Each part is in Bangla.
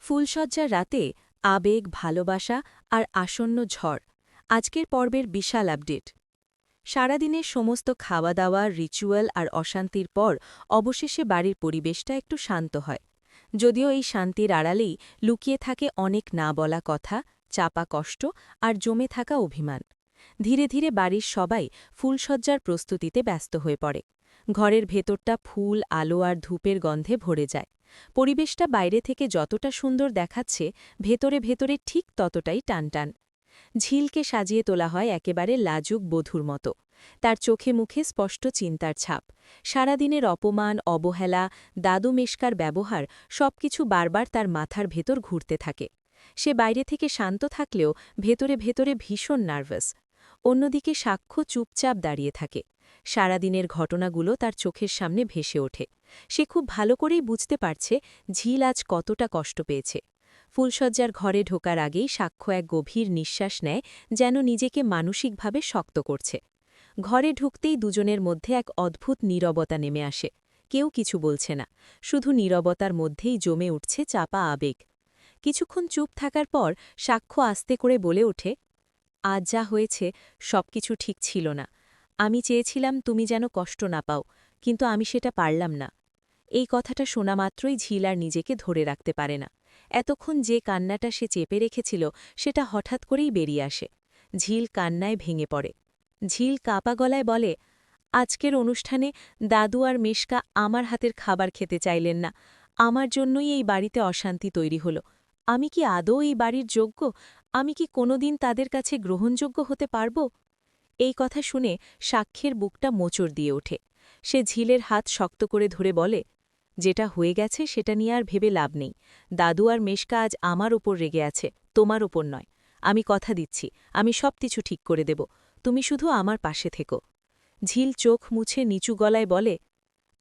ফুলশয্যার রাতে আবেগ, ভালোবাসা আর আসন্ন ঝড় আজকের পর্বের বিশাল আপডেট। সারাদিনের সমস্ত খাওয়া দাওয়া, রিচুয়াল আর অশান্তির পর অবশেষে বাড়ির পরিবেশটা একটু শান্ত হয়। যদিও এই শান্তির আড়ালেই লুকিয়ে থাকে অনেক না বলা কথা, চাপা কষ্ট আর জমে থাকা অভিমান। ধীরে ধীরে বাড়ির সবাই ফুলশয্যার প্রস্তুতিতে ব্যস্ত হয়ে পড়ে। ঘরের ভেতরটা ফুল, আলো আর ধূপের গন্ধে ভরে যায়। পরিবেশটা বাইরে থেকে যতটা সুন্দর দেখাচ্ছে, ভেতরে ভেতরে ঠিক ততটাই টানটান। ঝিলকে সাজিয়ে তোলা হয় একেবারে লাজুক বধূর মতো। তার চোখে মুখে স্পষ্ট চিন্তার ছাপ। সারাদিনের অপমান, অবহেলা, দাদু মেশকার ব্যবহার সবকিছু বারবার তার মাথার ভেতর ঘুরতে থাকে। সে বাইরে থেকে শান্ত থাকলেও ভেতরে ভেতরে ভীষণ নার্ভাস। অন্যদিকে সাক্ষ্য চুপচাপ দাঁড়িয়ে থাকে। সারাদিনের ঘটনাগুলো তার চোখের সামনে ভেসে ওঠে। সে খুব ভালো করেই বুঝতে পারছে ঝিল আজ কতটা কষ্ট পেয়েছে। ফুলশয্যার ঘরে ঢোকার আগেই সাক্ষ্য এক গভীর নিঃশ্বাস নেয়, যেন নিজেকে মানসিকভাবে শক্ত করছে। ঘরে ঢুকতেই দুজনের মধ্যে এক অদ্ভুত নীরবতা নেমে আসে। কেউ কিছু বলছে না, শুধু নীরবতার মধ্যেই জমে উঠছে চাপা আবেগ। কিছুক্ষণ চুপ থাকার পর সাক্ষ্য আস্তে করে বলে ওঠে, আজ যা হয়েছে সবকিছু ঠিক ছিল না। আমি চেয়েছিলাম তুমি যেন কষ্ট না পাও, কিন্তু আমি সেটা পারলাম না। এই কথাটা শোনা মাত্রই ঝিল আর নিজেকে ধরে রাখতে পারে না। এতক্ষণ যে কান্নাটা সে চেপে রেখেছিল সেটা হঠাৎ করেই বেরিয়ে আসে। ঝিল কান্নায় ভেঙে পড়ে। ঝিল কাঁপা গলায় বলে, আজকের অনুষ্ঠানে দাদু আর মেশকা আমার হাতের খাবার খেতে চাইলেন না। আমার জন্যই এই বাড়িতে অশান্তি তৈরি হল। আমি কি আদৌ এই বাড়ির যোগ্য? আমি কি কোনোদিন তাদের কাছে গ্রহণযোগ্য হতে পারব? এই কথা শুনে সাক্ষ্যের বুকটা মোচড় দিয়ে ওঠে। সে ঝিলের হাত শক্ত করে ধরে বলে, যেটা হয়ে গেছে সেটা নিয়ে আর ভেবে লাভ নেই। দাদু আর মেশকা আজ আমার ওপর রেগে আছে, তোমার ওপর নয়। আমি কথা দিচ্ছি, আমি সবকিছু ঠিক করে দেব। তুমি শুধু আমার পাশে থেকো। ঝিল চোখ মুছে নিচু গলায় বলে,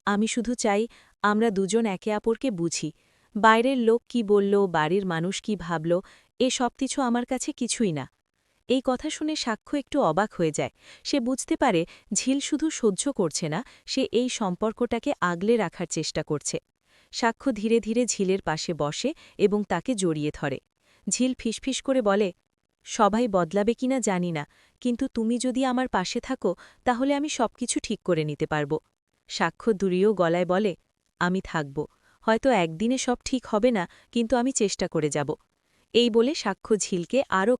আমি শুধু চাই আমরা দুজন একে অপরকে বুঝি। বাইরের লোক কি বলল, বাড়ির মানুষ কি ভাবল, এ সবকিছু আমার কাছে কিছুই না। এই কথা শুনে সাক্ষ্য একটু অবাক হয়ে যায়। সে বুঝতে পারে ঝিল শুধু সহ্য করছে না, সে এই সম্পর্কটাকে আগলে রাখার চেষ্টা করছে। সাক্ষ্য ধীরে ধীরে ঝিলের পাশে বসে এবং তাকে জড়িয়ে ধরে। ঝিল ফিসফিস করে বলে, সবাই বদলাবে কিনা জানি না, কিন্তু তুমি যদি আমার পাশে থাকো তাহলে আমি সবকিছু ঠিক করে নিতে পারব। সাক্ষ্য দূরীয় গলায় বলে, আমি থাকব। হয়তো একদিনে সব ঠিক হবে না, কিন্তু আমি চেষ্টা করে যাব। এই বলে সাক্ষ্য ঝিলকে আরও